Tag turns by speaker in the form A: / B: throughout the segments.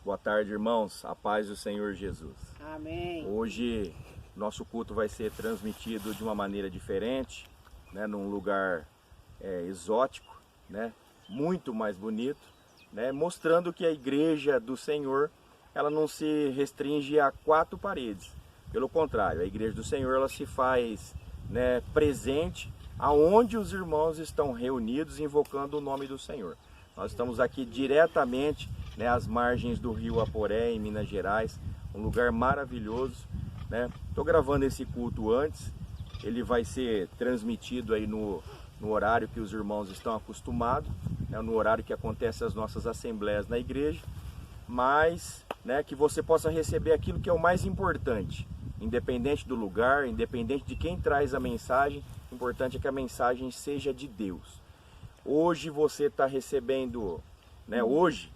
A: Boa tarde, irmãos. A paz do Senhor Jesus.
B: Amém.
A: Hoje, nosso culto vai ser transmitido de uma maneira diferente, né, num lugar exótico, né, muito mais bonito, né, mostrando que a igreja do Senhor, ela não se restringe a 4 paredes. Pelo contrário, a igreja do Senhor, ela se faz, né, presente aonde os irmãos estão reunidos invocando o nome do Senhor. Nós estamos aqui diretamente, né, às margens do rio Aporé, em Minas Gerais, um lugar maravilhoso, né? Estou gravando esse culto antes, ele vai ser transmitido aí no horário que os irmãos estão acostumados, né, no horário que acontecem as nossas assembleias na igreja, mas, né, que você possa receber aquilo que é o mais importante, independente do lugar, independente de quem traz a mensagem, o importante é que a mensagem seja de Deus. Hoje você está recebendo, né, hoje,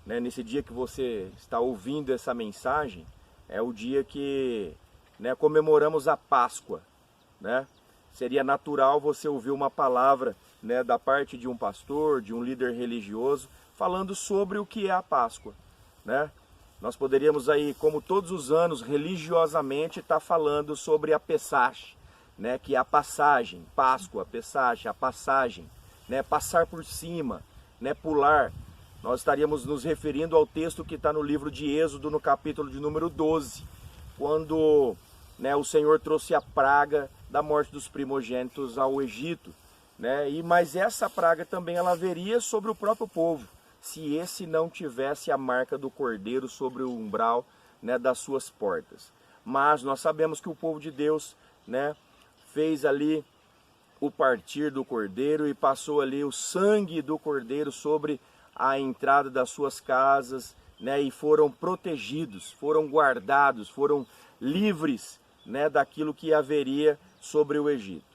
A: né, nesse dia que você está ouvindo essa mensagem, é o dia que, né, comemoramos a Páscoa, né? Seria natural você ouvir uma palavra, né, da parte de um pastor, de um líder religioso, falando sobre o que é a Páscoa, né? Nós poderíamos aí, como todos os anos, religiosamente, estar falando sobre a Pessach, né, que é a passagem, Páscoa, Pessach, a passagem, né, passar por cima, né, pular. Nós estaríamos nos referindo ao texto que está no livro de Êxodo, no capítulo de número 12, quando, né, o Senhor trouxe a praga da morte dos primogênitos ao Egito, né, mas essa praga também ela haveria sobre o próprio povo, se esse não tivesse a marca do cordeiro sobre o umbral, né, das suas portas. Mas nós sabemos que o povo de Deus, né, fez ali o partir do cordeiro e passou ali o sangue do cordeiro sobre a entrada das suas casas, né, e foram protegidos, foram guardados, foram livres, né, daquilo que haveria sobre o Egito.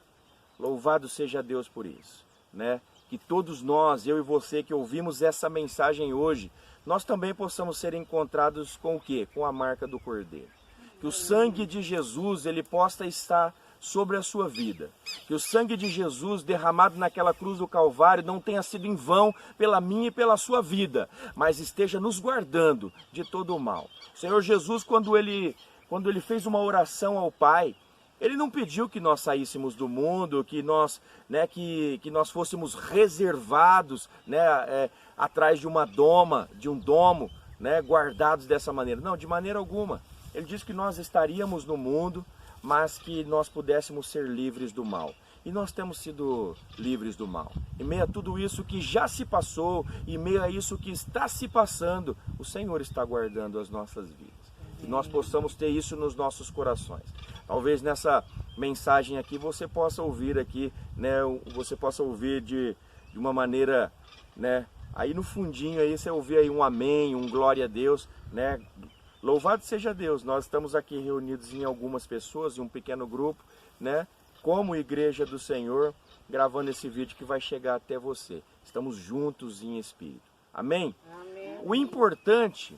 A: Louvado seja Deus por isso, né? Que todos nós, eu e você que ouvimos essa mensagem hoje, nós também possamos ser encontrados com o quê? Com a marca do cordeiro. Que o sangue de Jesus ele possa estar sobre a sua vida. Que o sangue de Jesus derramado naquela cruz do Calvário não tenha sido em vão pela minha e pela sua vida, mas esteja nos guardando de todo o mal. O Senhor Jesus, quando ele fez uma oração ao Pai, ele não pediu que nós saíssemos do mundo, que nós, né, que nós fôssemos reservados, né, atrás de uma doma, de um domo, né, guardados dessa maneira. Não, de maneira alguma. Ele disse que nós estaríamos no mundo, mas que nós pudéssemos ser livres do mal. E nós temos sido livres do mal. Em meio a tudo isso que já se passou, em meio a isso que está se passando, o Senhor está guardando as nossas vidas. Que nós possamos ter isso nos nossos corações. Talvez nessa mensagem aqui você possa ouvir aqui, né, você possa ouvir de uma maneira, né, aí no fundinho aí você ouvir aí um amém, um glória a Deus, né? Louvado seja Deus, nós estamos aqui reunidos em algumas pessoas, em um pequeno grupo, né, como igreja do Senhor, gravando esse vídeo que vai chegar até você. Estamos juntos em espírito. Amém?
B: Amém.
A: O importante,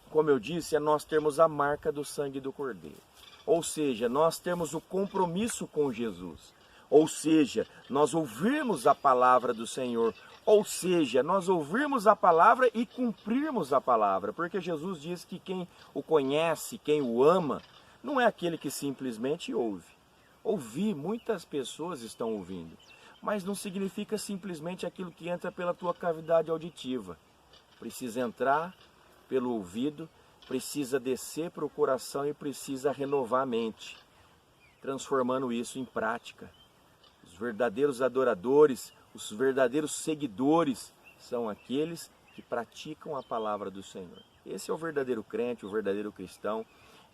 A: como eu disse, é nós termos a marca do sangue do Cordeiro. Ou seja, nós temos o compromisso com Jesus. Ou seja, nós ouvirmos a palavra do Senhor. Ou seja, nós ouvirmos a palavra e cumprirmos a palavra. Porque Jesus diz que quem o conhece, quem o ama, não é aquele que simplesmente ouve. Ouvir, muitas pessoas estão ouvindo. Mas não significa simplesmente aquilo que entra pela tua cavidade auditiva. Precisa entrar pelo ouvido, precisa descer para o coração e precisa renovar a mente, transformando isso em prática. Os verdadeiros adoradores, os verdadeiros seguidores são aqueles que praticam a palavra do Senhor. Esse é o verdadeiro crente, o verdadeiro cristão.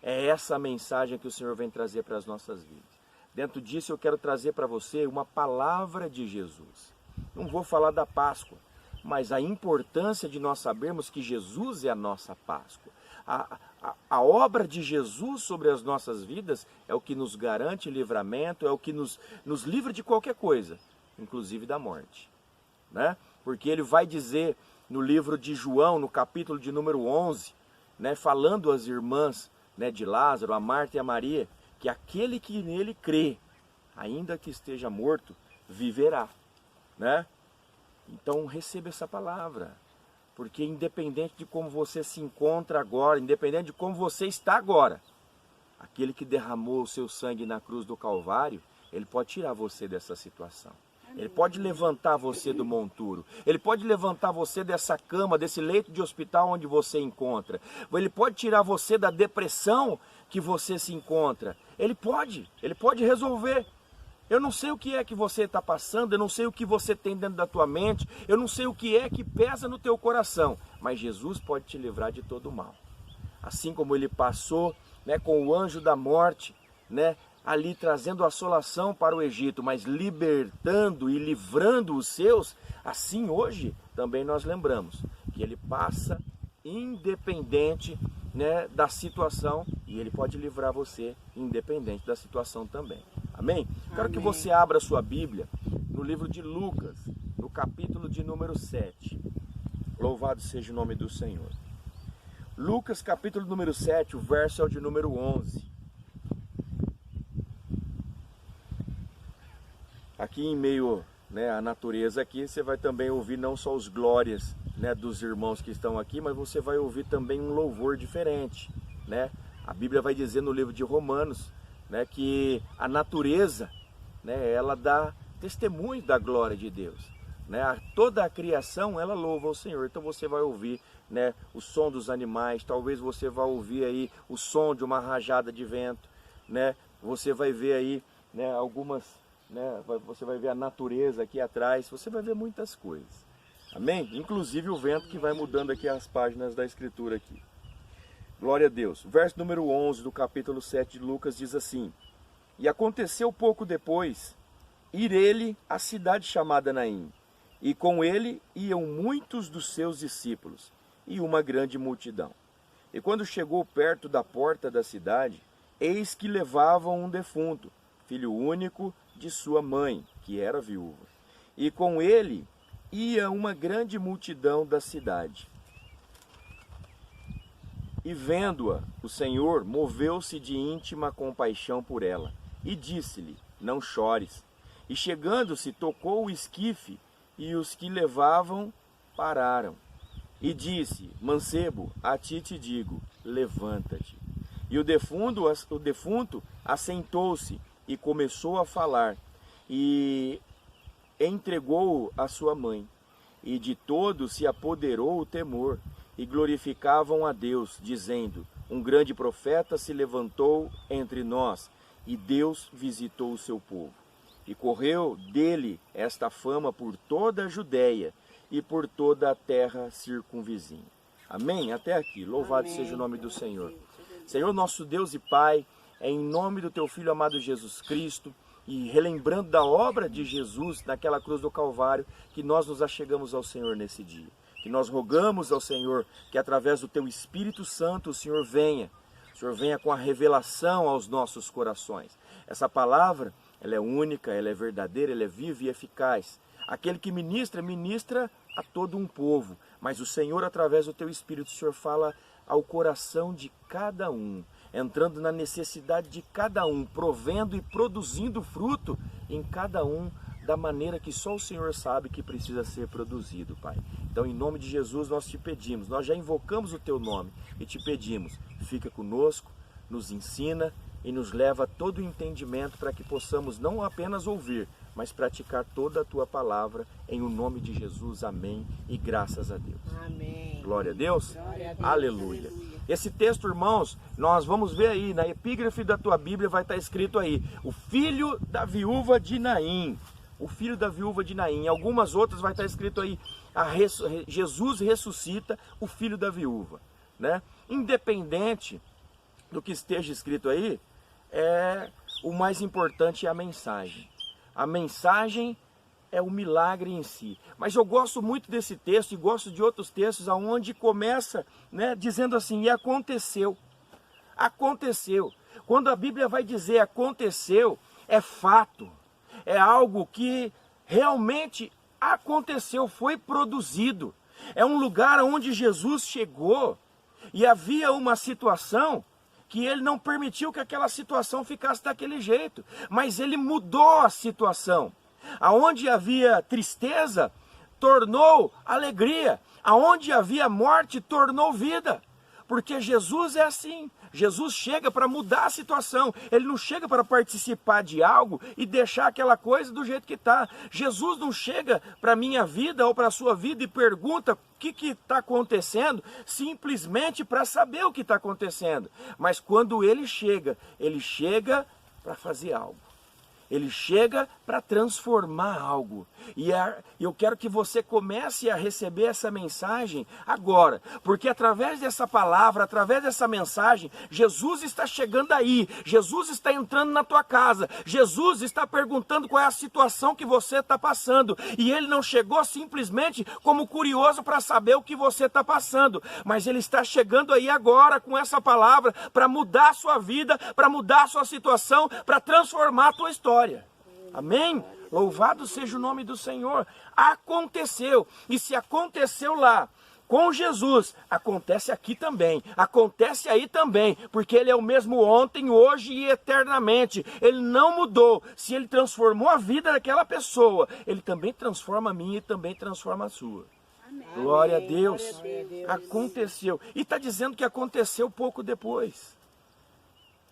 A: É essa a mensagem que o Senhor vem trazer para as nossas vidas. Dentro disso eu quero trazer para você uma palavra de Jesus. Não vou falar da Páscoa, mas a importância de nós sabermos que Jesus é a nossa Páscoa. A obra de Jesus sobre as nossas vidas é o que nos garante livramento, é o que nos livra de qualquer coisa, inclusive da morte, né? Porque ele vai dizer no livro de João, no capítulo de número 11, né, falando às irmãs, né, de Lázaro, a Marta e a Maria, que aquele que nele crê, ainda que esteja morto, viverá, né? Então receba essa palavra. Porque independente de como você se encontra agora, independente de como você está agora, aquele que derramou o seu sangue na cruz do Calvário, ele pode tirar você dessa situação. Ele pode levantar você do monturo. Ele pode levantar você dessa cama, desse leito de hospital onde você encontra. Ele pode tirar você da depressão que você se encontra. Ele pode resolver. Eu não sei o que é que você está passando, eu não sei o que você tem dentro da tua mente, eu não sei o que é que pesa no teu coração, mas Jesus pode te livrar de todo o mal. Assim como ele passou, né, com o anjo da morte, né, ali trazendo assolação para o Egito, mas libertando e livrando os seus, assim hoje também nós lembramos que ele passa independente, né, da situação, e ele pode livrar você independente da situação também. Amém? Quero que você abra a sua Bíblia no livro de Lucas, no capítulo de número 7. Louvado seja o nome do Senhor. Lucas, capítulo número 7, o verso é o de número 11. Aqui em meio, né, à natureza aqui, você vai também ouvir não só os glórias, né, dos irmãos que estão aqui, mas você vai ouvir também um louvor diferente, né? A Bíblia vai dizer no livro de Romanos, né, que a natureza, né, ela dá testemunho da glória de Deus, né? Toda a criação ela louva o Senhor. Então você vai ouvir, né, o som dos animais, talvez você vá ouvir aí o som de uma rajada de vento, né? Você vai ver aí, né, algumas, né, você vai ver a natureza aqui atrás, você vai ver muitas coisas. Amém? Inclusive o vento que vai mudando aqui as páginas da escritura aqui. Glória a Deus. Verso número 11 do capítulo 7 de Lucas diz assim: E aconteceu pouco depois, ir ele à cidade chamada Naim, e com ele iam muitos dos seus discípulos, e uma grande multidão. E quando chegou perto da porta da cidade, eis que levavam um defunto, filho único de sua mãe, que era viúva. E com ele ia uma grande multidão da cidade. E vendo-a, o Senhor moveu-se de íntima compaixão por ela, e disse-lhe: Não chores. E chegando-se, tocou o esquife, e os que levavam pararam. E disse: Mancebo, a ti te digo, levanta-te. E o defunto assentou-se e começou a falar, e entregou-o à sua mãe. E de todos se apoderou o temor, e glorificavam a Deus, dizendo: Um grande profeta se levantou entre nós, e Deus visitou o seu povo. E correu dele esta fama por toda a Judéia e por toda a terra circunvizinha. Amém? Até aqui. Louvado seja o nome do Senhor. Senhor, nosso Deus e Pai, é em nome do Teu Filho amado Jesus Cristo, e relembrando da obra de Jesus naquela cruz do Calvário, que nós nos achegamos ao Senhor nesse dia. Que nós rogamos ao Senhor que através do Teu Espírito Santo o Senhor venha com a revelação aos nossos corações. Essa palavra, ela é única, ela é verdadeira, ela é viva e eficaz. Aquele que ministra, ministra a todo um povo, mas o Senhor, através do Teu Espírito, o Senhor fala ao coração de cada um, entrando na necessidade de cada um, provendo e produzindo fruto em cada um, da maneira que só o Senhor sabe que precisa ser produzido, Pai. Então, em nome de Jesus, nós te pedimos, nós já invocamos o Teu nome e te pedimos, fica conosco, nos ensina e nos leva a todo o entendimento para que possamos não apenas ouvir, mas praticar toda a Tua palavra, em o nome de Jesus, amém, e graças a Deus.
B: Amém.
A: Glória a Deus.
B: Glória a Deus.
A: Aleluia. Esse texto, irmãos, nós vamos ver aí, na epígrafe da tua Bíblia vai estar escrito aí, o filho da viúva de Naim. O filho da viúva de Naim. Em algumas outras vai estar escrito aí, Jesus ressuscita o filho da viúva, né? Independente do que esteja escrito aí, o mais importante é a mensagem. A mensagem é o milagre em si. Mas eu gosto muito desse texto e gosto de outros textos onde começa, né, dizendo assim: e aconteceu. Aconteceu. Quando a Bíblia vai dizer aconteceu, é fato. É algo que realmente aconteceu, foi produzido. É um lugar onde Jesus chegou e havia uma situação que ele não permitiu que aquela situação ficasse daquele jeito, mas ele mudou a situação. Aonde havia tristeza, tornou alegria. Aonde havia morte, tornou vida. Porque Jesus é assim. Jesus chega para mudar a situação. Ele não chega para participar de algo e deixar aquela coisa do jeito que está. Jesus não chega para a minha vida ou para a sua vida e pergunta o que está acontecendo, simplesmente para saber o que está acontecendo. Mas quando ele chega para fazer algo. Ele chega para transformar algo. E eu quero que você comece a receber essa mensagem agora. Porque através dessa palavra, através dessa mensagem, Jesus está chegando aí. Jesus está entrando na tua casa. Jesus está perguntando qual é a situação que você está passando. E ele não chegou simplesmente como curioso para saber o que você está passando. Mas ele está chegando aí agora com essa palavra para mudar a sua vida, para mudar a sua situação, para transformar a tua história. Amém? Louvado seja o nome do Senhor. Aconteceu. E se aconteceu lá com Jesus, acontece aqui também. Acontece aí também. Porque Ele é o mesmo ontem, hoje e eternamente. Ele não mudou. Se Ele transformou a vida daquela pessoa, Ele também transforma a minha e também transforma a sua. Amém. Glória a Deus. Glória a Deus. Aconteceu. E está dizendo que aconteceu pouco depois.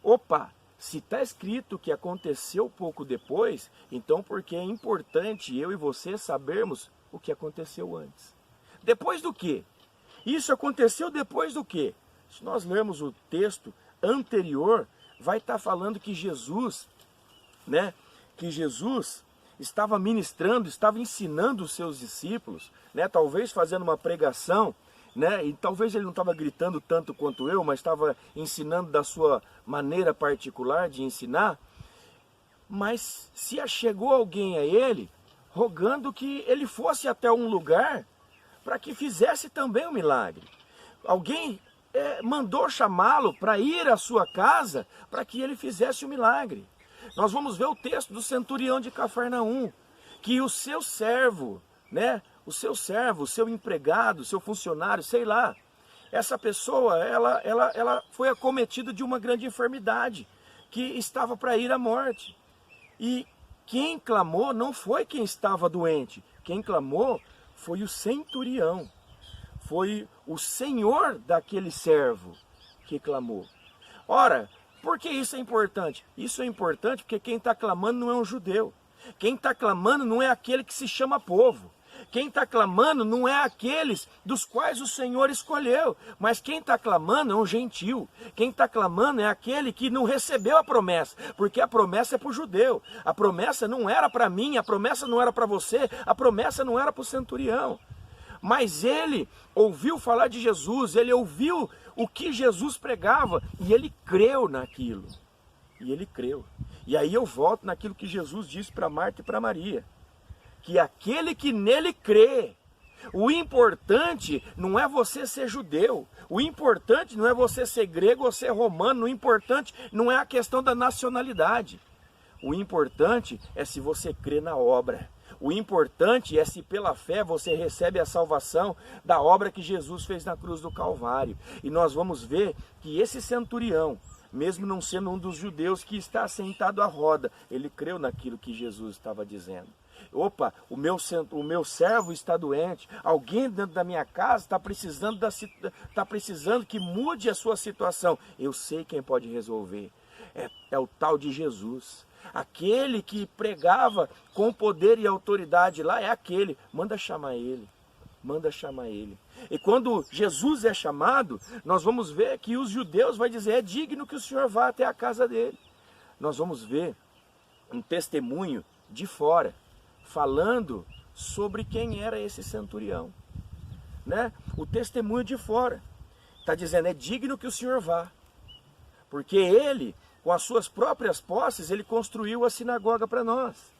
A: Opa! Se está escrito que aconteceu pouco depois, então porque é importante eu e você sabermos o que aconteceu antes. Depois do quê? Isso aconteceu depois do quê? Se nós lermos o texto anterior, vai estar falando que Jesus, estava ministrando, estava ensinando os seus discípulos, talvez fazendo uma pregação, e talvez ele não estava gritando tanto quanto eu, mas estava ensinando da sua maneira particular de ensinar. Mas se chegou alguém a ele, rogando que ele fosse até um lugar para que fizesse também um milagre. Alguém mandou chamá-lo para ir à sua casa para que ele fizesse o milagre. Nós vamos ver o texto do centurião de Cafarnaum, que o seu servo, o seu empregado, o seu funcionário, sei lá, essa pessoa, ela foi acometida de uma grande enfermidade, que estava para ir à morte. E quem clamou não foi quem estava doente, quem clamou foi o centurião, foi o senhor daquele servo que clamou. Ora, por que isso é importante? Isso é importante porque quem está clamando não é um judeu, quem está clamando não é aquele que se chama povo. Quem está clamando não é aqueles dos quais o Senhor escolheu, mas quem está clamando é um gentil. Quem está clamando é aquele que não recebeu a promessa, porque a promessa é para o judeu. A promessa não era para mim, a promessa não era para você, a promessa não era para o centurião. Mas ele ouviu falar de Jesus, ele ouviu o que Jesus pregava e ele creu naquilo. E ele creu. E aí eu volto naquilo que Jesus disse para Marta e para Maria. Que aquele que nele crê, o importante não é você ser judeu, o importante não é você ser grego ou ser romano, o importante não é a questão da nacionalidade. O importante é se você crê na obra. O importante é se pela fé você recebe a salvação da obra que Jesus fez na cruz do Calvário. E nós vamos ver que esse centurião, mesmo não sendo um dos judeus que está sentado à roda, ele creu naquilo que Jesus estava dizendo. Opa, o meu servo está doente, alguém dentro da minha casa está precisando que mude a sua situação. Eu sei quem pode resolver, é o tal de Jesus. Aquele que pregava com poder e autoridade lá é aquele, manda chamar ele. E quando Jesus é chamado, nós vamos ver que os judeus vão dizer, é digno que o Senhor vá até a casa dele. Nós vamos ver um testemunho de fora, falando sobre quem era esse centurião. O testemunho de fora está dizendo, é digno que o Senhor vá. Porque ele, com as suas próprias posses, ele construiu a sinagoga para nós.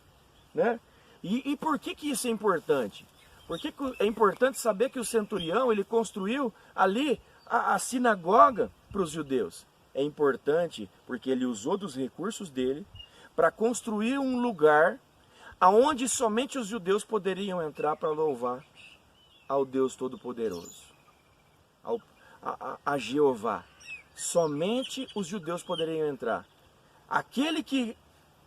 A: E por que isso é importante? Porque é importante saber que o centurião, ele construiu ali a sinagoga para os judeus. É importante porque ele usou dos recursos dele para construir um lugar aonde somente os judeus poderiam entrar para louvar ao Deus Todo-Poderoso, a Jeová. Somente os judeus poderiam entrar. Aquele que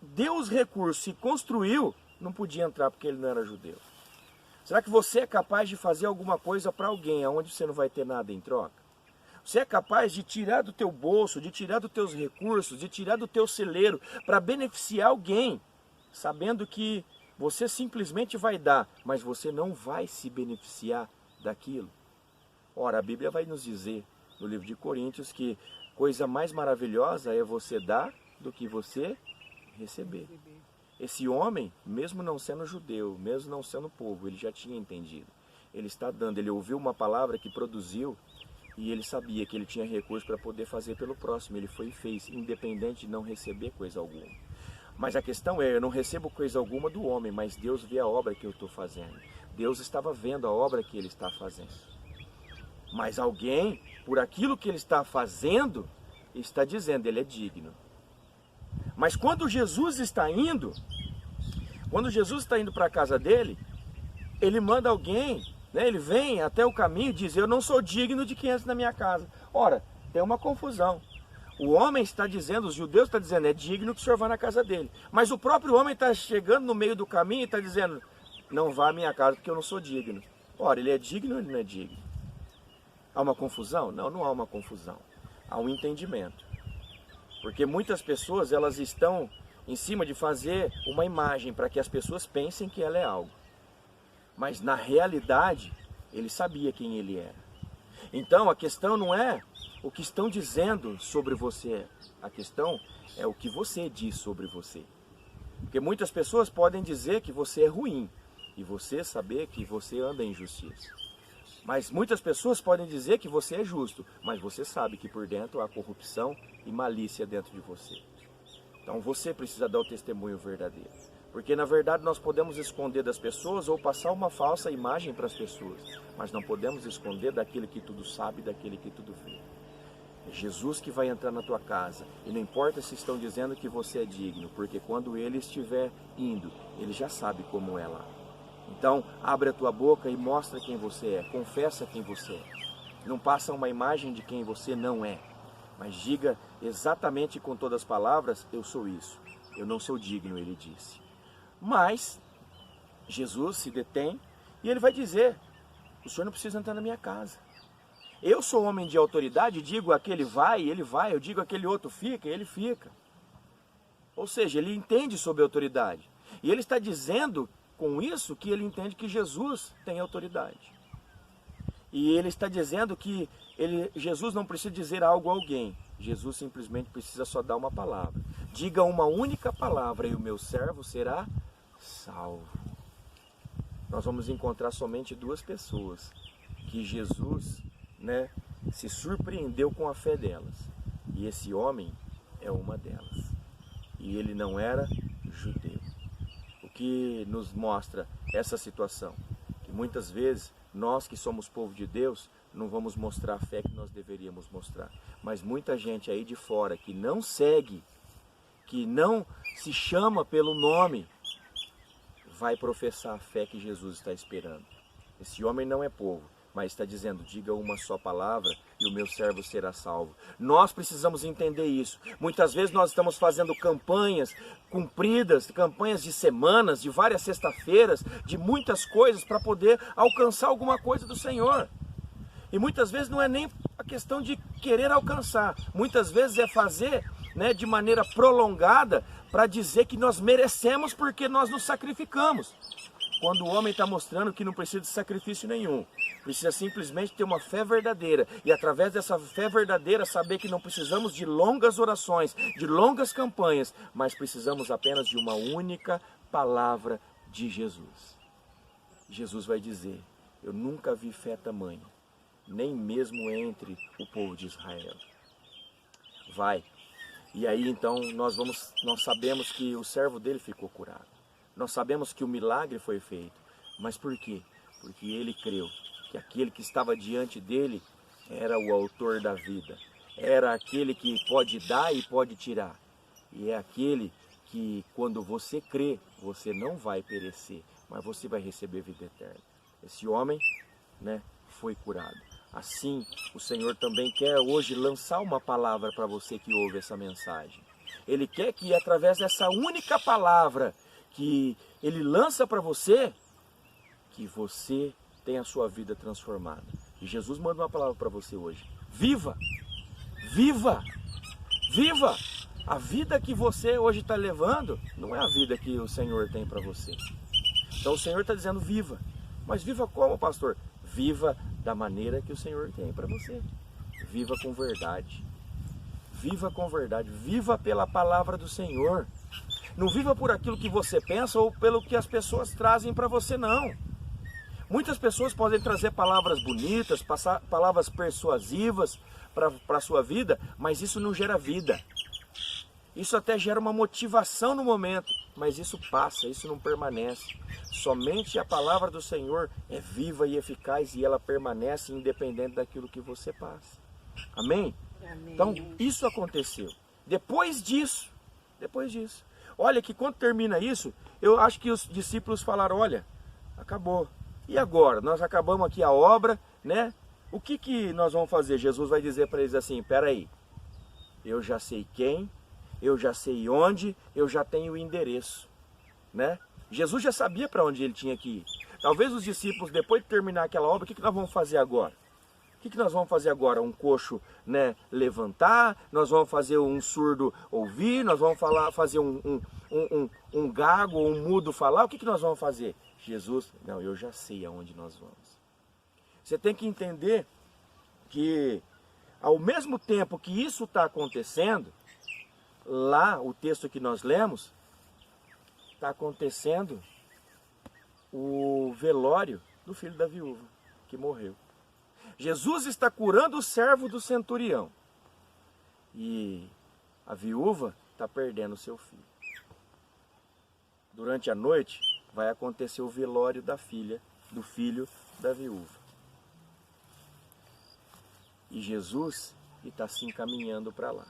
A: deu os recursos e construiu, não podia entrar porque ele não era judeu. Será que você é capaz de fazer alguma coisa para alguém onde você não vai ter nada em troca? Você é capaz de tirar do teu bolso, de tirar dos teus recursos, de tirar do teu celeiro para beneficiar alguém, sabendo que você simplesmente vai dar, mas você não vai se beneficiar daquilo? Ora, a Bíblia vai nos dizer, no livro de Coríntios, que coisa mais maravilhosa é você dar do que você receber. Esse homem, mesmo não sendo judeu, mesmo não sendo povo, ele já tinha entendido. Ele está dando, ele ouviu uma palavra que produziu e ele sabia que ele tinha recurso para poder fazer pelo próximo. Ele foi e fez, independente de não receber coisa alguma. Mas a questão é, eu não recebo coisa alguma do homem, mas Deus vê a obra que eu estou fazendo. Deus estava vendo a obra que ele está fazendo. Mas alguém, por aquilo que ele está fazendo, está dizendo, ele é digno. Mas quando Jesus está indo para a casa dele, ele manda alguém, né, ele vem até o caminho e diz, eu não sou digno de quem entra na minha casa. Ora, tem uma confusão. O homem está dizendo, os judeus estão dizendo, é digno que o senhor vá na casa dele. Mas o próprio homem está chegando no meio do caminho e está dizendo, não vá à minha casa porque eu não sou digno. Ora, ele é digno ou ele não é digno? Há uma confusão? Não, não há uma confusão. Há um entendimento. Porque muitas pessoas, elas estão em cima de fazer uma imagem para que as pessoas pensem que ela é algo. Mas na realidade, ele sabia quem ele era. Então a questão não é o que estão dizendo sobre você. A questão é o que você diz sobre você. Porque muitas pessoas podem dizer que você é ruim e você saber que você anda em justiça. Mas muitas pessoas podem dizer que você é justo, mas você sabe que por dentro há corrupção e malícia dentro de você. Então você precisa dar o testemunho verdadeiro. Porque na verdade nós podemos esconder das pessoas ou passar uma falsa imagem para as pessoas, mas não podemos esconder daquele que tudo sabe, daquele que tudo vê. É Jesus que vai entrar na tua casa, e não importa se estão dizendo que você é digno, porque quando ele estiver indo, ele já sabe como é lá. Então, abre a tua boca e mostra quem você é, confessa quem você é. Não passa uma imagem de quem você não é, mas diga exatamente com todas as palavras, eu sou isso, eu não sou digno, ele disse. Mas, Jesus se detém e ele vai dizer, o senhor não precisa entrar na minha casa. Eu sou homem de autoridade, digo aquele vai, ele vai, eu digo aquele outro fica, ele fica. Ou seja, ele entende sobre autoridade. E ele está dizendo com isso que ele entende que Jesus tem autoridade. E ele está dizendo que Jesus não precisa dizer algo a alguém. Jesus simplesmente precisa só dar uma palavra. Diga uma única palavra e o meu servo será salvo. Nós vamos encontrar somente duas pessoas que Jesus, né, se surpreendeu com a fé delas. E esse homem é uma delas. E ele não era judeu. O que nos mostra essa situação? Que muitas vezes nós que somos povo de Deus não vamos mostrar a fé que nós deveríamos mostrar. Mas muita gente aí de fora que não segue, que não se chama pelo nome, vai professar a fé que Jesus está esperando. Esse homem não é povo, mas está dizendo, diga uma só palavra e o meu servo será salvo. Nós precisamos entender isso. Muitas vezes nós estamos fazendo campanhas cumpridas, campanhas de semanas, de várias sexta-feiras, de muitas coisas para poder alcançar alguma coisa do Senhor. E muitas vezes não é nem a questão de querer alcançar, muitas vezes é fazer, né, de maneira prolongada para dizer que nós merecemos porque nós nos sacrificamos. Quando o homem está mostrando que não precisa de sacrifício nenhum, precisa simplesmente ter uma fé verdadeira e através dessa fé verdadeira saber que não precisamos de longas orações, de longas campanhas, mas precisamos apenas de uma única palavra de Jesus. Jesus vai dizer, eu nunca vi fé tamanha, nem mesmo entre o povo de Israel. Vai. E aí então nós sabemos que o servo dele ficou curado. Nós sabemos que o milagre foi feito. Mas por quê? Porque ele creu que aquele que estava diante dele era o autor da vida. Era aquele que pode dar e pode tirar. E é aquele que quando você crê, você não vai perecer, mas você vai receber vida eterna. Esse homem, né, foi curado. Assim, o Senhor também quer hoje lançar uma palavra para você que ouve essa mensagem. Ele quer que através dessa única palavra que Ele lança para você, que você tenha a sua vida transformada. E Jesus manda uma palavra para você hoje. Viva! Viva! Viva! A vida que você hoje está levando não é a vida que o Senhor tem para você. Então o Senhor está dizendo viva. Mas viva como, pastor? Viva da maneira que o Senhor tem para você. Viva com verdade. Viva com verdade. Viva pela palavra do Senhor. Não viva por aquilo que você pensa ou pelo que as pessoas trazem para você, não. Muitas pessoas podem trazer palavras bonitas, palavras persuasivas para a sua vida, mas isso não gera vida. Isso até gera uma motivação no momento, mas isso passa, isso não permanece. Somente a palavra do Senhor é viva e eficaz e ela permanece independente daquilo que você passa. Amém?
B: Amém.
A: Então, isso aconteceu. Depois disso, olha que quando termina isso, eu acho que os discípulos falaram, olha, acabou. E agora? Nós acabamos aqui a obra, né? O que nós vamos fazer? Jesus vai dizer para eles assim, peraí, eu já sei quem, eu já sei onde, eu já tenho o endereço, né? Jesus já sabia para onde ele tinha que ir. Talvez os discípulos, depois de terminar aquela obra, o que nós vamos fazer agora? O que nós vamos fazer agora? Um coxo, né, levantar, nós vamos fazer um surdo ouvir, nós vamos fazer um gago ou um mudo falar, o que nós vamos fazer? Jesus, não, eu já sei aonde nós vamos. Você tem que entender que ao mesmo tempo que isso está acontecendo, lá o texto que nós lemos, está acontecendo o velório do filho da viúva que morreu. Jesus está curando o servo do centurião e a viúva está perdendo o seu filho. Durante a noite vai acontecer o velório da filha, do filho da viúva. E Jesus está se encaminhando para lá.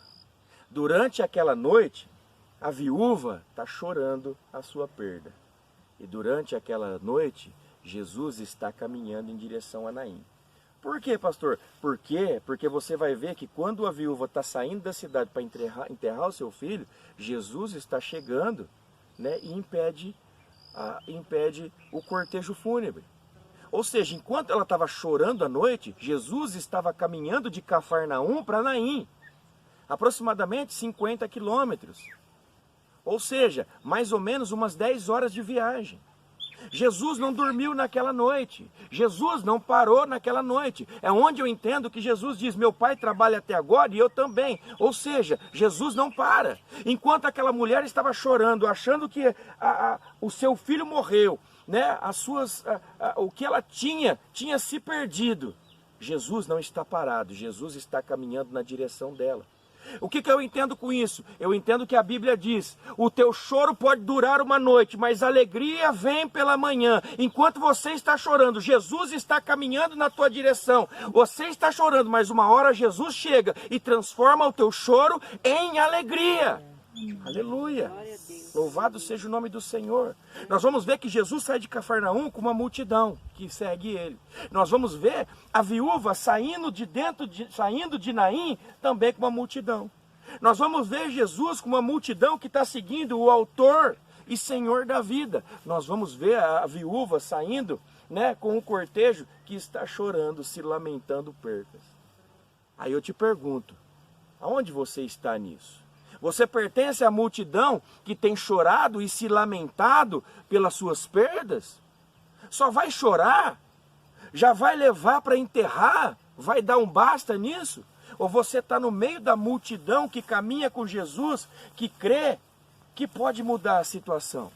A: Durante aquela noite, a viúva está chorando a sua perda. E durante aquela noite, Jesus está caminhando em direção a Naim. Por quê, pastor? Por quê? Porque você vai ver que quando a viúva está saindo da cidade para enterrar o seu filho, Jesus está chegando, né, e impede o cortejo fúnebre. Ou seja, enquanto ela estava chorando à noite, Jesus estava caminhando de Cafarnaum para Naim. Aproximadamente 50 quilômetros. Ou seja, mais ou menos umas 10 horas de viagem. Jesus não dormiu naquela noite. Jesus não parou naquela noite. É onde eu entendo que Jesus diz, meu pai trabalha até agora e eu também. Ou seja, Jesus não para. Enquanto aquela mulher estava chorando, achando que o seu filho morreu, né? O que ela tinha se perdido. Jesus não está parado. Jesus está caminhando na direção dela. O que eu entendo com isso? Eu entendo que a Bíblia diz, o teu choro pode durar uma noite, mas a alegria vem pela manhã. Enquanto você está chorando, Jesus está caminhando na tua direção. Você está chorando, mas uma hora Jesus chega e transforma o teu choro em alegria. Aleluia! Louvado seja o nome do Senhor. Nós vamos ver que Jesus sai de Cafarnaum com uma multidão que segue ele. Nós vamos ver a viúva saindo de Naim também com uma multidão. Nós vamos ver Jesus com uma multidão que está seguindo o autor e Senhor da vida. Nós vamos ver a viúva saindo, né, com um cortejo que está chorando, se lamentando percas. Aí eu te pergunto, aonde você está nisso? Você pertence à multidão que tem chorado e se lamentado pelas suas perdas? Só vai chorar? Já vai levar para enterrar? Vai dar um basta nisso? Ou você está no meio da multidão que caminha com Jesus, que crê que pode mudar a situação?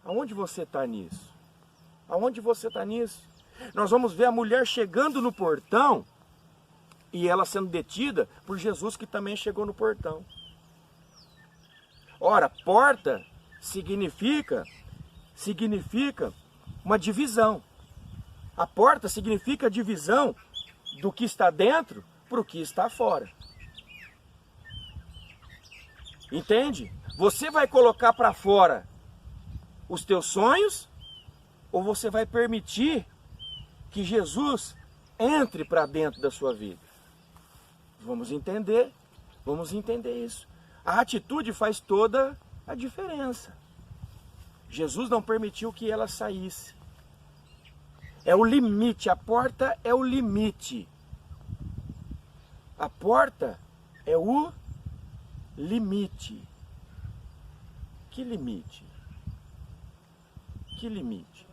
A: Aonde você está nisso? Aonde você está nisso? Nós vamos ver a mulher chegando no portão, e ela sendo detida por Jesus que também chegou no portão. Ora, porta significa uma divisão. A porta significa a divisão do que está dentro para o que está fora. Entende? Você vai colocar para fora os teus sonhos ou você vai permitir que Jesus entre para dentro da sua vida? Vamos entender isso. A atitude faz toda a diferença. Jesus não permitiu que ela saísse. É o limite, a porta é o limite. A porta é o limite. Que limite? Que limite?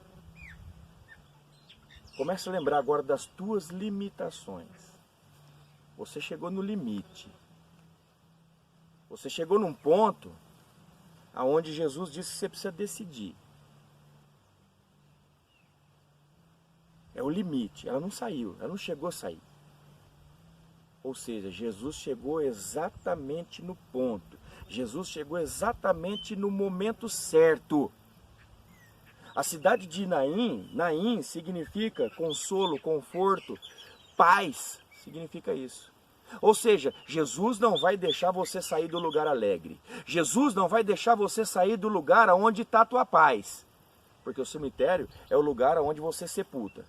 A: Começa a lembrar agora das tuas limitações. Você chegou no limite. Você chegou num ponto aonde Jesus disse que você precisa decidir. É o limite. Ela não saiu, ela não chegou a sair. Ou seja, Jesus chegou exatamente no ponto. Jesus chegou exatamente no momento certo. A cidade de Naim, Naim significa consolo, conforto, paz, significa isso. Ou seja, Jesus não vai deixar você sair do lugar alegre. Jesus não vai deixar você sair do lugar onde está a tua paz. Porque o cemitério é o lugar onde você sepulta.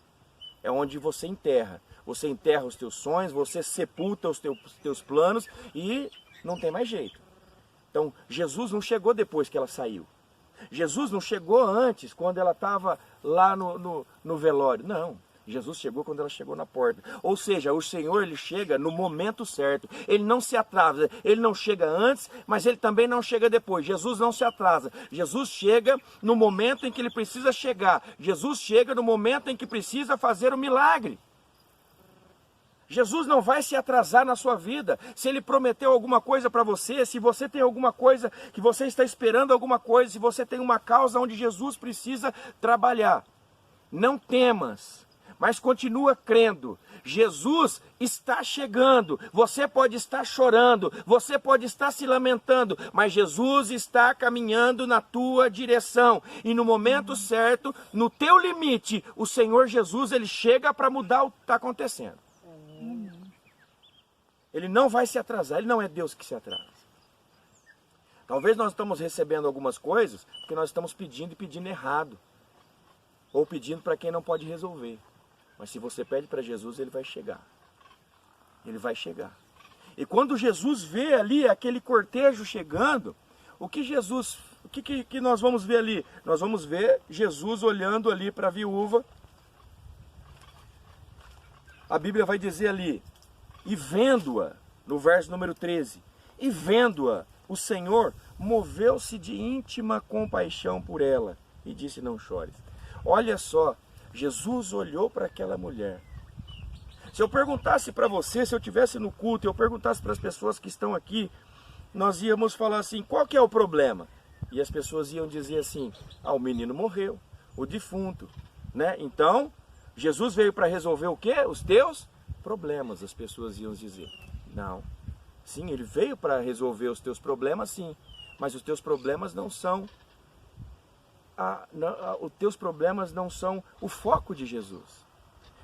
A: É onde você enterra. Você enterra os teus sonhos, você sepulta os teus planos e não tem mais jeito. Então, Jesus não chegou depois que ela saiu. Jesus não chegou antes, quando ela estava lá no velório. Não, Jesus chegou quando ela chegou na porta. Ou seja, o Senhor, ele chega no momento certo. Ele não se atrasa, ele não chega antes, mas ele também não chega depois. Jesus não se atrasa. Jesus chega no momento em que ele precisa chegar. Jesus chega no momento em que precisa fazer o milagre. Jesus não vai se atrasar na sua vida. Se ele prometeu alguma coisa para você, se você tem alguma coisa, que você está esperando alguma coisa, se você tem uma causa onde Jesus precisa trabalhar, não temas, mas continua crendo. Jesus está chegando. Você pode estar chorando, você pode estar se lamentando, mas Jesus está caminhando na tua direção. E no momento certo, no teu limite, o Senhor Jesus, ele chega para mudar o que está acontecendo. Ele não vai se atrasar, ele não é Deus que se atrasa. Talvez nós estamos recebendo algumas coisas porque nós estamos pedindo e pedindo errado. Ou pedindo para quem não pode resolver. Mas se você pede para Jesus, ele vai chegar. Ele vai chegar. E quando Jesus vê ali aquele cortejo chegando, o que nós vamos ver ali? Nós vamos ver Jesus olhando ali para a viúva. A Bíblia vai dizer ali, e vendo-a, no verso número 13, e vendo-a, o Senhor moveu-se de íntima compaixão por ela e disse, não chores. Olha só, Jesus olhou para aquela mulher. Se eu perguntasse para você, se eu estivesse no culto, eu perguntasse para as pessoas que estão aqui, nós íamos falar assim, qual que é o problema? E as pessoas iam dizer assim, o menino morreu, o defunto, né? Então, Jesus veio para resolver o quê? Os teus problemas, as pessoas iam dizer. Não. Sim, ele veio para resolver os teus problemas, sim. Mas os teus problemas não são os teus problemas não são o foco de Jesus.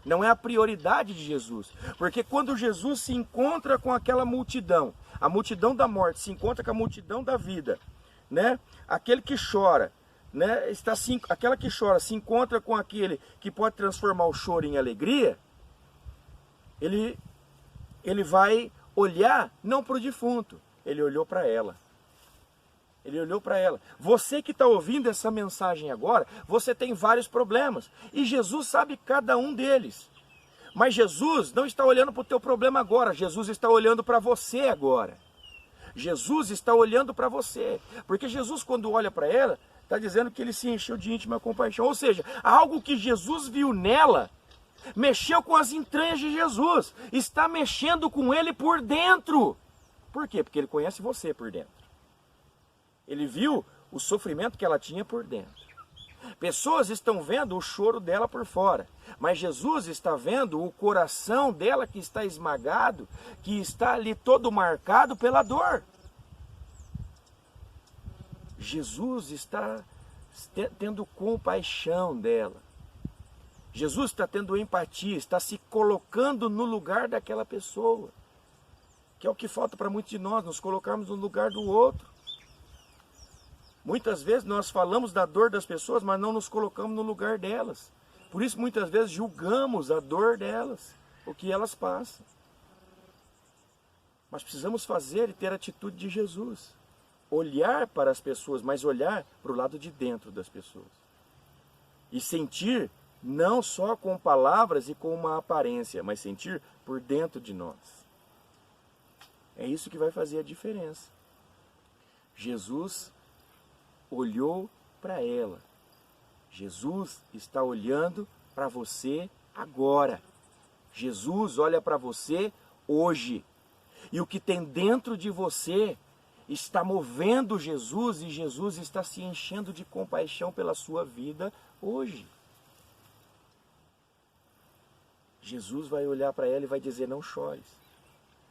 A: Não é a prioridade de Jesus. Porque quando Jesus se encontra com aquela multidão, a multidão da morte se encontra com a multidão da vida, né? Aquele que chora, né? Aquela que chora se encontra com aquele que pode transformar o choro em alegria. Ele vai olhar não para o defunto, ele olhou para ela. Ele olhou para ela. Você que está ouvindo essa mensagem agora, você tem vários problemas. E Jesus sabe cada um deles. Mas Jesus não está olhando para o teu problema agora. Jesus está olhando para você agora. Jesus está olhando para você. Porque Jesus, quando olha para ela, está dizendo que ele se encheu de íntima compaixão. Ou seja, algo que Jesus viu nela, mexeu com as entranhas de Jesus. Está mexendo com ele por dentro. Por quê? Porque ele conhece você por dentro. Ele viu o sofrimento que ela tinha por dentro. Pessoas estão vendo o choro dela por fora, mas Jesus está vendo o coração dela que está esmagado, que está ali todo marcado pela dor. Jesus está tendo compaixão dela. Jesus está tendo empatia, está se colocando no lugar daquela pessoa. Que é o que falta para muitos de nós, nos colocarmos no lugar do outro. Muitas vezes nós falamos da dor das pessoas, mas não nos colocamos no lugar delas. Por isso muitas vezes julgamos a dor delas, o que elas passam. Mas precisamos fazer e ter a atitude de Jesus. Olhar para as pessoas, mas olhar para o lado de dentro das pessoas. E sentir não só com palavras e com uma aparência, mas sentir por dentro de nós. É isso que vai fazer a diferença. Jesus olhou para ela. Jesus está olhando para você agora. Jesus olha para você hoje. E o que tem dentro de você está movendo Jesus, e Jesus está se enchendo de compaixão pela sua vida hoje. Jesus vai olhar para ela e vai dizer: não chores.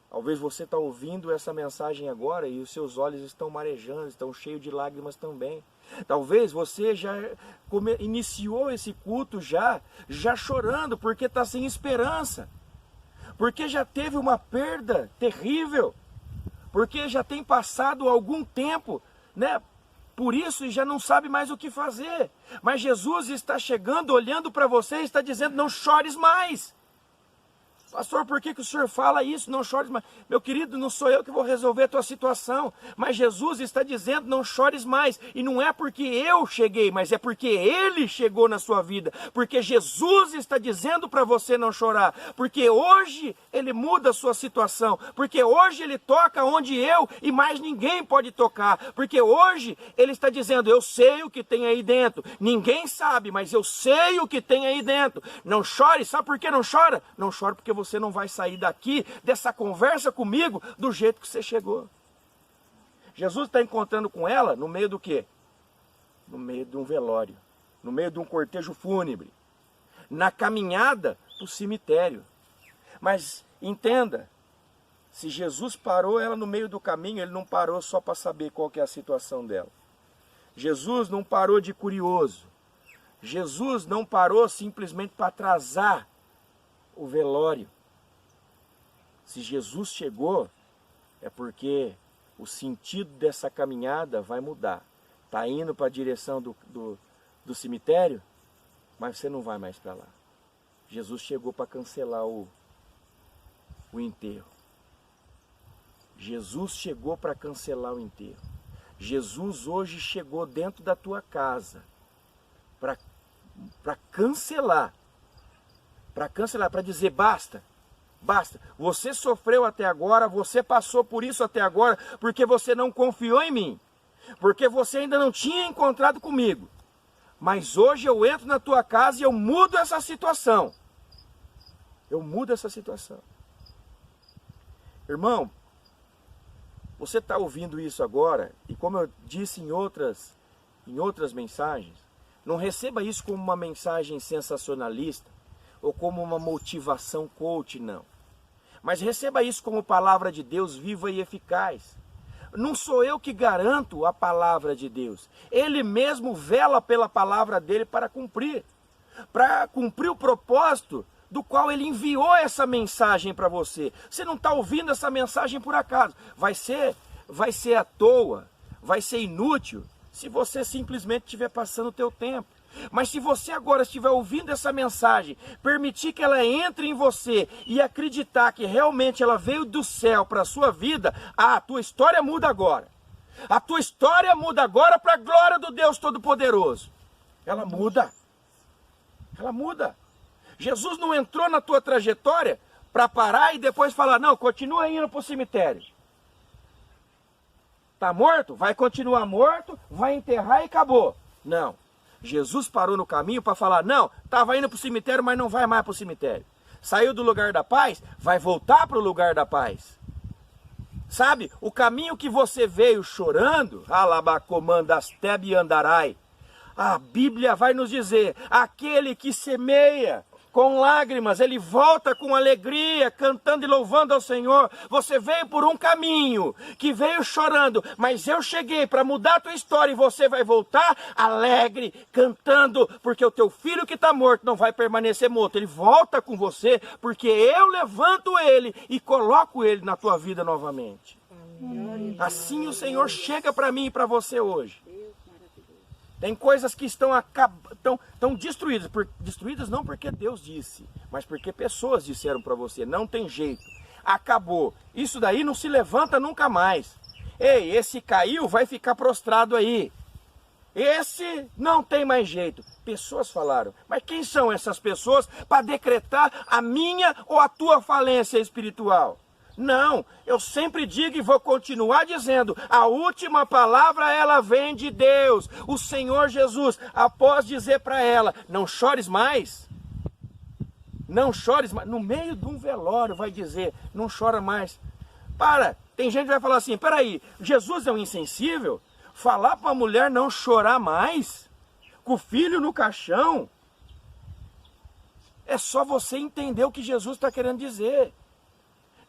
A: Talvez você está ouvindo essa mensagem agora e os seus olhos estão marejando, estão cheios de lágrimas também. Talvez você já iniciou esse culto já chorando porque está sem esperança. Porque já teve uma perda terrível. Porque já tem passado algum tempo, né? Por isso já não sabe mais o que fazer. Mas Jesus está chegando, olhando para você e está dizendo: não chores mais. Pastor, por que o senhor fala isso? Não chores mais. Meu querido, não sou eu que vou resolver a tua situação. Mas Jesus está dizendo: não chores mais. E não é porque eu cheguei, mas é porque Ele chegou na sua vida. Porque Jesus está dizendo para você não chorar. Porque hoje Ele muda a sua situação. Porque hoje Ele toca onde eu e mais ninguém pode tocar. Porque hoje Ele está dizendo: eu sei o que tem aí dentro. Ninguém sabe, mas eu sei o que tem aí dentro. Não chore. Sabe por que não chora? Não chora porque você não vai sair daqui, dessa conversa comigo, do jeito que você chegou. Jesus está encontrando com ela no meio do quê? No meio de um velório, no meio de um cortejo fúnebre, na caminhada para o cemitério. Mas entenda, se Jesus parou ela no meio do caminho, Ele não parou só para saber qual que é a situação dela. Jesus não parou de curioso. Jesus não parou simplesmente para atrasar o velório. Se Jesus chegou, é porque o sentido dessa caminhada vai mudar. Está indo para a direção do cemitério, mas você não vai mais para lá. Jesus chegou para cancelar o enterro. Jesus chegou para cancelar o enterro. Jesus hoje chegou dentro da tua casa para cancelar. Para cancelar, para dizer: basta, basta. Você sofreu até agora, você passou por isso até agora, porque você não confiou em mim, porque você ainda não tinha encontrado comigo. Mas hoje eu entro na tua casa e eu mudo essa situação. Eu mudo essa situação. Irmão, você está ouvindo isso agora, e como eu disse em outras mensagens, não receba isso como uma mensagem sensacionalista, ou como uma motivação coach, não. Mas receba isso como palavra de Deus viva e eficaz. Não sou eu que garanto a palavra de Deus. Ele mesmo vela pela palavra dele para cumprir o propósito do qual ele enviou essa mensagem para você. Você não está ouvindo essa mensagem por acaso. Vai ser à toa, vai ser inútil, se você simplesmente estiver passando o teu tempo. Mas se você agora estiver ouvindo essa mensagem, permitir que ela entre em você e acreditar que realmente ela veio do céu para a sua vida, a tua história muda agora. A tua história muda agora para a glória do Deus Todo-Poderoso. Ela muda. Ela muda. Jesus não entrou na tua trajetória para parar e depois falar: não, continua indo para o cemitério. Está morto? Vai continuar morto, vai enterrar e acabou. Não. Jesus parou no caminho para falar: não, estava indo para o cemitério, mas não vai mais para o cemitério. Saiu do lugar da paz, vai voltar para o lugar da paz. Sabe, o caminho que você veio chorando, alabacomandasteb andarai, a Bíblia vai nos dizer: aquele que semeia com lágrimas, ele volta com alegria, cantando e louvando ao Senhor. Você veio por um caminho, que veio chorando, mas eu cheguei para mudar a tua história, e você vai voltar alegre, cantando, porque o teu filho que está morto não vai permanecer morto. Ele volta com você, porque eu levanto ele e coloco ele na tua vida novamente. Assim o Senhor chega para mim e para você hoje. Tem coisas que estão destruídas. Destruídas não porque Deus disse, mas porque pessoas disseram para você: não tem jeito, acabou. Isso daí não se levanta nunca mais. Ei, esse caiu, vai ficar prostrado aí. Esse não tem mais jeito. Pessoas falaram. Mas quem são essas pessoas para decretar a minha ou a tua falência espiritual? Não, eu sempre digo e vou continuar dizendo, a última palavra ela vem de Deus. O Senhor Jesus, após dizer para ela, não chores mais, não chores mais, no meio de um velório vai dizer, não chora mais. Tem gente que vai falar assim, peraí, Jesus é um insensível? Falar para a mulher não chorar mais, com o filho no caixão, é só você entender o que Jesus está querendo dizer.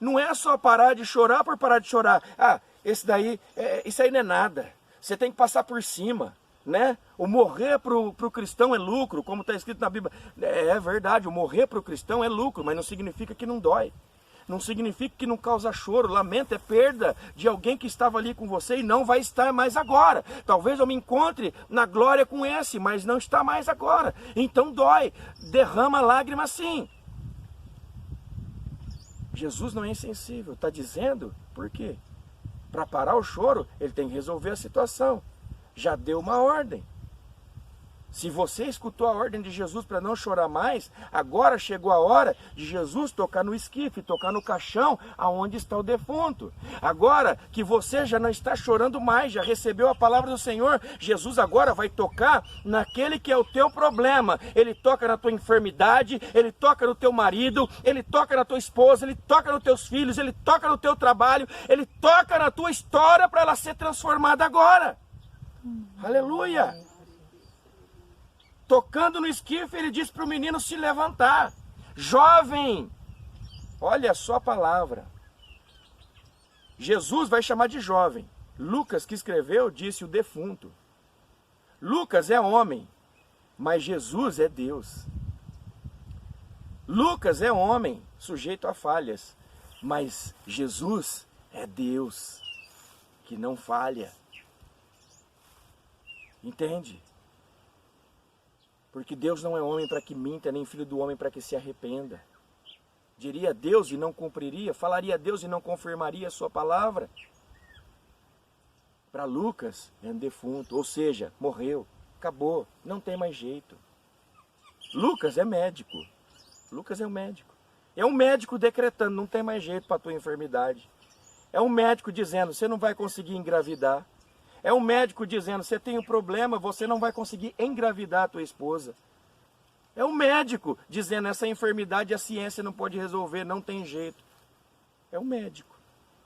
A: Não é só parar de chorar por parar de chorar. Isso aí não é nada. Você tem que passar por cima, né? O morrer para o cristão é lucro, como está escrito na Bíblia. É verdade, o morrer para o cristão é lucro, mas não significa que não dói. Não significa que não causa choro. Lamento é perda de alguém que estava ali com você e não vai estar mais agora. Talvez eu me encontre na glória com esse, mas não está mais agora. Então dói, derrama lágrima sim. Jesus não é insensível, está dizendo, por quê? Para parar o choro, ele tem que resolver a situação. Já deu uma ordem. Se você escutou a ordem de Jesus para não chorar mais, agora chegou a hora de Jesus tocar no esquife, tocar no caixão aonde está o defunto. Agora que você já não está chorando mais, já recebeu a palavra do Senhor, Jesus agora vai tocar naquele que é o teu problema. Ele toca na tua enfermidade, ele toca no teu marido, ele toca na tua esposa, ele toca nos teus filhos, ele toca no teu trabalho, ele toca na tua história para ela ser transformada agora. Aleluia! Tocando no esquife, ele diz para o menino se levantar. Jovem, olha só a palavra. Jesus vai chamar de jovem. Lucas, que escreveu, disse o defunto. Lucas é homem, mas Jesus é Deus. Lucas é homem, sujeito a falhas, mas Jesus é Deus, que não falha. Entende? Porque Deus não é homem para que minta, nem filho do homem para que se arrependa. Diria Deus e não cumpriria, falaria Deus e não confirmaria a sua palavra. Para Lucas é um defunto, ou seja, morreu, acabou, não tem mais jeito. Lucas é médico, Lucas é um médico. É um médico decretando, não tem mais jeito para a tua enfermidade. É um médico dizendo, você não vai conseguir engravidar. É um médico dizendo, você tem um problema, você não vai conseguir engravidar a tua esposa. É um médico dizendo, essa enfermidade a ciência não pode resolver, não tem jeito. É um médico,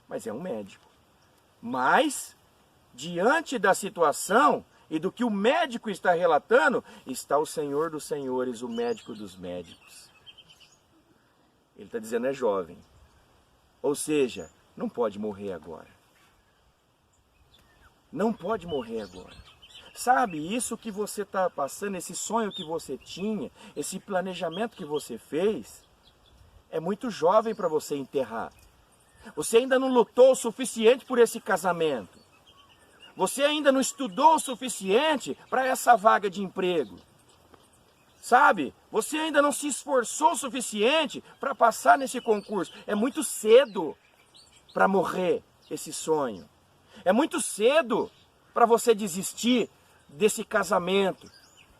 A: mas é um médico. Mas, diante da situação e do que o médico está relatando, está o Senhor dos Senhores, o médico dos médicos. Ele está dizendo, é jovem. Ou seja, não pode morrer agora. Não pode morrer agora. Sabe, isso que você está passando, esse sonho que você tinha, esse planejamento que você fez, é muito jovem para você enterrar. Você ainda não lutou o suficiente por esse casamento. Você ainda não estudou o suficiente para essa vaga de emprego. Sabe, você ainda não se esforçou o suficiente para passar nesse concurso. É muito cedo para morrer esse sonho. É muito cedo para você desistir desse casamento.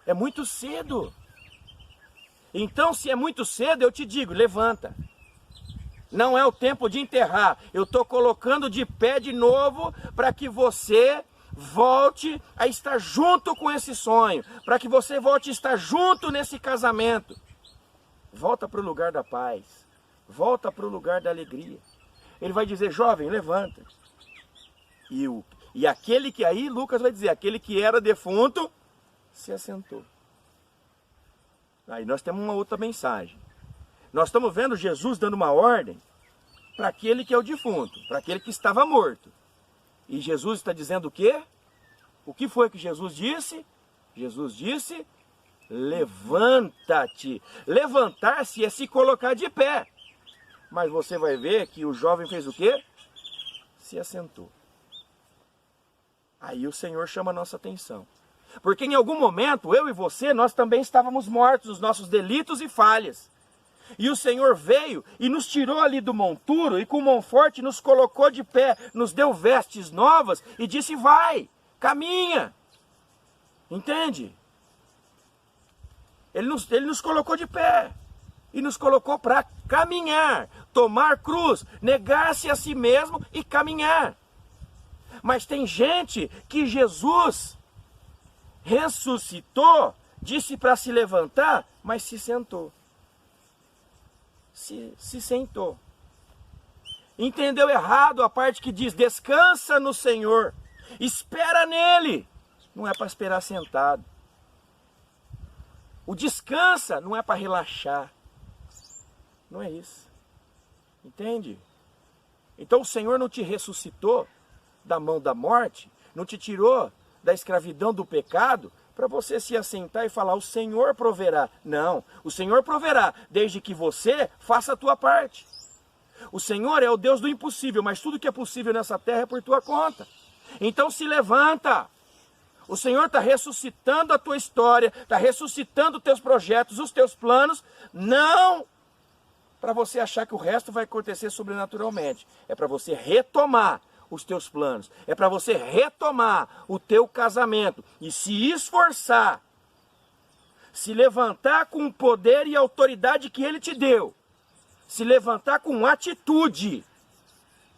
A: É muito cedo. Então, se é muito cedo, eu te digo, levanta. Não é o tempo de enterrar. Eu estou colocando de pé de novo para que você volte a estar junto com esse sonho. Para que você volte a estar junto nesse casamento. Volta para o lugar da paz. Volta para o lugar da alegria. Ele vai dizer, jovem, levanta. E aquele que aí, Lucas vai dizer, aquele que era defunto, se assentou. Aí nós temos uma outra mensagem. Nós estamos vendo Jesus dando uma ordem para aquele que é o defunto, para aquele que estava morto. E Jesus está dizendo o quê? O que foi que Jesus disse? Jesus disse, levanta-te. Levantar-se é se colocar de pé. Mas você vai ver que o jovem fez o quê? Se assentou. Aí o Senhor chama a nossa atenção. Porque em algum momento, eu e você, nós também estávamos mortos nos nossos delitos e falhas. E o Senhor veio e nos tirou ali do monturo e com mão forte nos colocou de pé, nos deu vestes novas e disse, vai, caminha. Entende? Ele nos colocou de pé e nos colocou para caminhar, tomar cruz, negar-se a si mesmo e caminhar. Mas tem gente que Jesus ressuscitou, disse para se levantar, mas se sentou. Se sentou. Entendeu errado a parte que diz, descansa no Senhor, espera nele. Não é para esperar sentado. O descansa não é para relaxar. Não é isso. Entende? Então o Senhor não te ressuscitou da mão da morte, não te tirou da escravidão do pecado, para você se assentar e falar, o Senhor proverá. Não, o Senhor proverá, desde que você faça a tua parte. O Senhor é o Deus do impossível, mas tudo que é possível nessa terra é por tua conta. Então se levanta. O Senhor está ressuscitando a tua história, está ressuscitando os teus projetos, os teus planos, não para você achar que o resto vai acontecer sobrenaturalmente. É para você retomar os teus planos, é para você retomar o teu casamento e se esforçar, se levantar com o poder e a autoridade que Ele te deu, se levantar com atitude,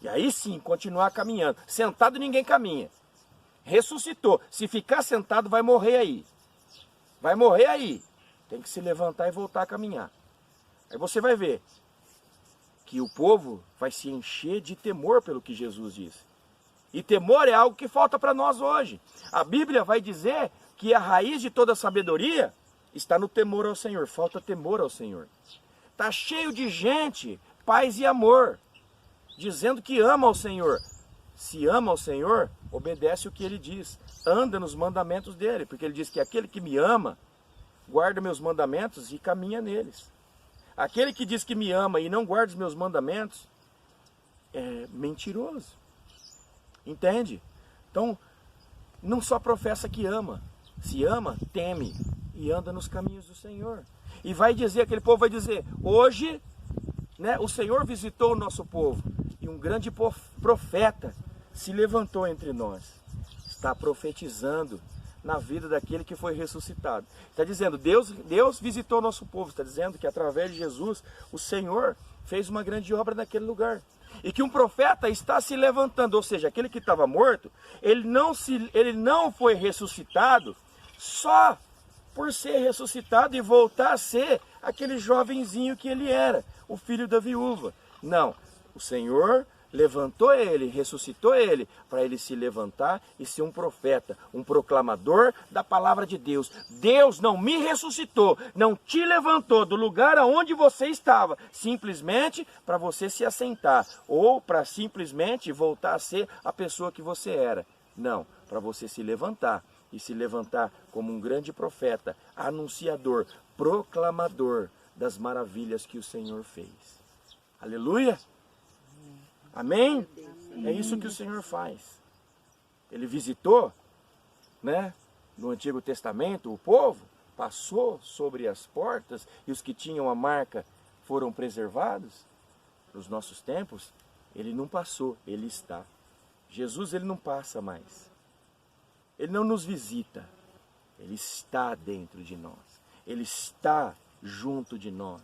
A: e aí sim continuar caminhando. Sentado ninguém caminha. Ressuscitou, se ficar sentado vai morrer aí, tem que se levantar e voltar a caminhar. Aí você vai ver que o povo vai se encher de temor pelo que Jesus disse. E temor é algo que falta para nós hoje. A Bíblia vai dizer que a raiz de toda sabedoria está no temor ao Senhor. Falta temor ao Senhor. Está cheio de gente, paz e amor, dizendo que ama ao Senhor. Se ama ao Senhor, obedece o que Ele diz. Anda nos mandamentos dEle, porque Ele diz que aquele que me ama, guarda meus mandamentos e caminha neles. Aquele que diz que me ama e não guarda os meus mandamentos, é mentiroso. Entende? Então, não só professa que ama. Se ama, teme e anda nos caminhos do Senhor. E vai dizer, aquele povo vai dizer, hoje, né, o Senhor visitou o nosso povo. E um grande profeta se levantou entre nós. Está profetizando na vida daquele que foi ressuscitado. Está dizendo, Deus visitou o nosso povo. Está dizendo que através de Jesus, o Senhor fez uma grande obra naquele lugar. E que um profeta está se levantando, ou seja, aquele que estava morto, ele não foi ressuscitado só por ser ressuscitado e voltar a ser aquele jovenzinho que ele era, o filho da viúva. Não, o Senhor levantou ele, ressuscitou ele, para ele se levantar e ser um profeta, um proclamador da palavra de Deus. Deus não me ressuscitou, não te levantou do lugar aonde você estava, simplesmente para você se assentar, ou para simplesmente voltar a ser a pessoa que você era. Não, para você se levantar, e se levantar como um grande profeta, anunciador, proclamador das maravilhas que o Senhor fez. Aleluia! Amém? É isso que o Senhor faz. Ele visitou, né, no Antigo Testamento, o povo, passou sobre as portas e os que tinham a marca foram preservados. Nos nossos tempos, ele não passou, ele está. Jesus, ele não passa mais. Ele não nos visita, ele está dentro de nós. Ele está junto de nós.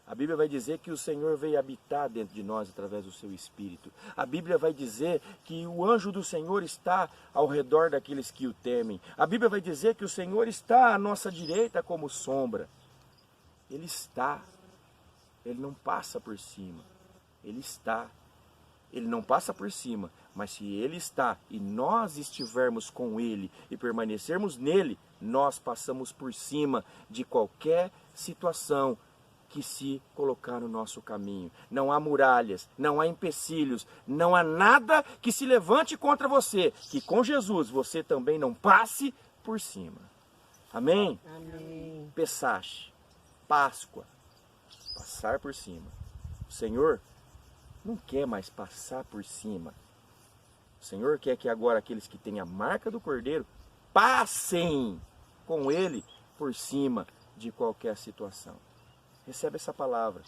A: A Bíblia vai dizer que o Senhor veio habitar dentro de nós através do seu Espírito. A Bíblia vai dizer que o anjo do Senhor está ao redor daqueles que o temem. A Bíblia vai dizer que o Senhor está à nossa direita como sombra. Ele está. Ele não passa por cima. Ele está. Ele não passa por cima. Mas se Ele está e nós estivermos com Ele e permanecermos nele, nós passamos por cima de qualquer situação que se colocar no nosso caminho. Não há muralhas, não há empecilhos, não há nada que se levante contra você, que com Jesus você também não passe por cima. Amém?
B: Amém.
A: Pessache, Páscoa, passar por cima. O Senhor não quer mais passar por cima. O Senhor quer que agora aqueles que têm a marca do Cordeiro passem com Ele por cima de qualquer situação. Recebe essa palavra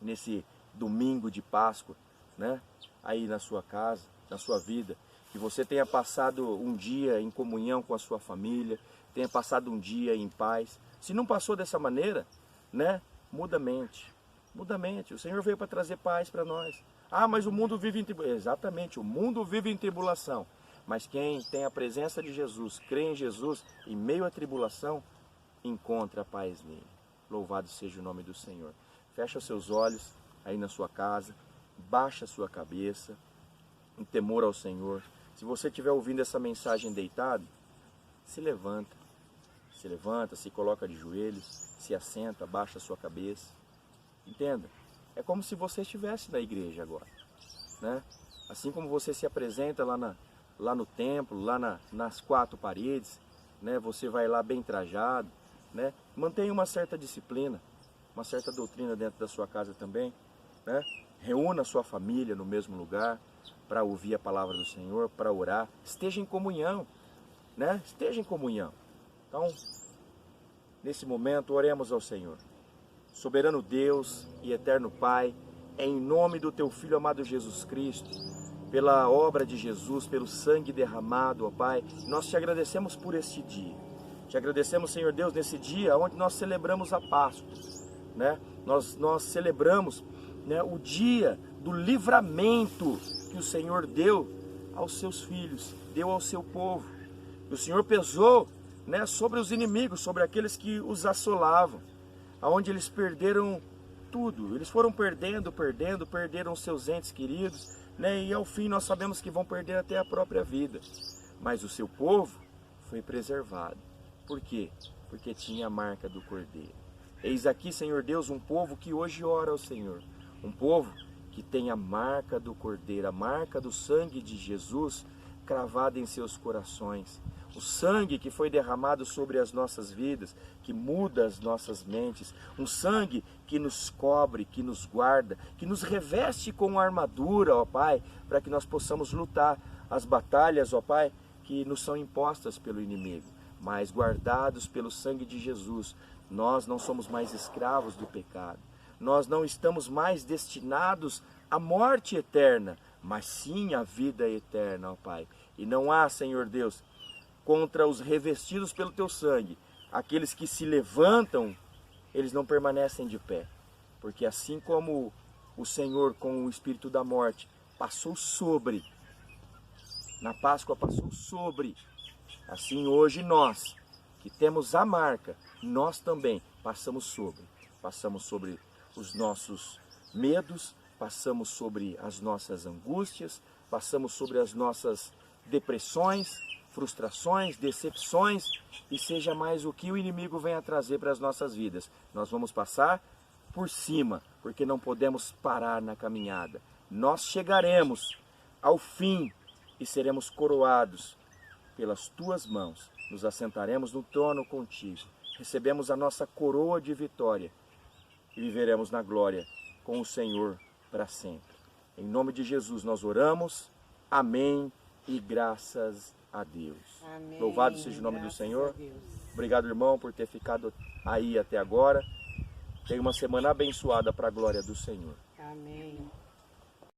A: nesse domingo de Páscoa, né? Aí na sua casa, na sua vida. Que você tenha passado um dia em comunhão com a sua família, tenha passado um dia em paz. Se não passou dessa maneira, né, muda a mente. Muda a mente. O Senhor veio para trazer paz para nós. Ah, mas o mundo vive em tribulação. Exatamente, o mundo vive em tribulação. Mas quem tem a presença de Jesus, crê em Jesus, em meio à tribulação, encontra a paz nele. Louvado seja o nome do Senhor. Fecha os seus olhos aí na sua casa, baixa a sua cabeça, em temor ao Senhor. Se você estiver ouvindo essa mensagem deitado, se levanta. Se levanta, se coloca de joelhos, se assenta, baixa a sua cabeça. Entenda? É como se você estivesse na igreja agora, né? Assim como você se apresenta lá no templo, nas quatro paredes, né? Você vai lá bem trajado, né? Mantenha uma certa disciplina, uma certa doutrina dentro da sua casa também, né? Reúna a sua família no mesmo lugar para ouvir a palavra do Senhor, para orar. Esteja em comunhão, né? Esteja em comunhão. Então, nesse momento, oremos ao Senhor. Soberano Deus e eterno Pai, em nome do Teu Filho amado Jesus Cristo, pela obra de Jesus, pelo sangue derramado, ó Pai, nós Te agradecemos por este dia. Te agradecemos, Senhor Deus, nesse dia onde nós celebramos a Páscoa, né? Nós celebramos, né, o dia do livramento que o Senhor deu aos seus filhos, deu ao seu povo. E o Senhor pesou, né, sobre os inimigos, sobre aqueles que os assolavam, aonde eles perderam tudo. Eles foram perderam seus entes queridos, né, e ao fim nós sabemos que vão perder até a própria vida. Mas o seu povo foi preservado. Por quê? Porque tinha a marca do Cordeiro. Eis aqui, Senhor Deus, um povo que hoje ora ao Senhor. Um povo que tem a marca do Cordeiro, a marca do sangue de Jesus cravada em seus corações. O sangue que foi derramado sobre as nossas vidas, que muda as nossas mentes. Um sangue que nos cobre, que nos guarda, que nos reveste com armadura, ó Pai, para que nós possamos lutar as batalhas, ó Pai, que nos são impostas pelo inimigo. Mas guardados pelo sangue de Jesus, nós não somos mais escravos do pecado. Nós não estamos mais destinados à morte eterna, mas sim à vida eterna, ó Pai. E não há, Senhor Deus, contra os revestidos pelo Teu sangue, aqueles que se levantam, eles não permanecem de pé. Porque assim como o Senhor, com o espírito da morte, passou sobre, na Páscoa passou sobre, assim hoje nós, que temos a marca, nós também passamos sobre os nossos medos, passamos sobre as nossas angústias, passamos sobre as nossas depressões, frustrações, decepções, e seja mais o que o inimigo venha trazer para as nossas vidas. Nós vamos passar por cima, porque não podemos parar na caminhada. Nós chegaremos ao fim e seremos coroados pelas Tuas mãos. Nos assentaremos no trono contigo, recebemos a nossa coroa de vitória e viveremos na glória com o Senhor para sempre. Em nome de Jesus nós oramos, amém e graças a Deus.
B: Amém.
A: Louvado seja o nome do Senhor.
B: Deus.
A: Obrigado, irmão, por ter ficado aí até agora. Tenha uma semana abençoada para a glória do Senhor.
B: Amém.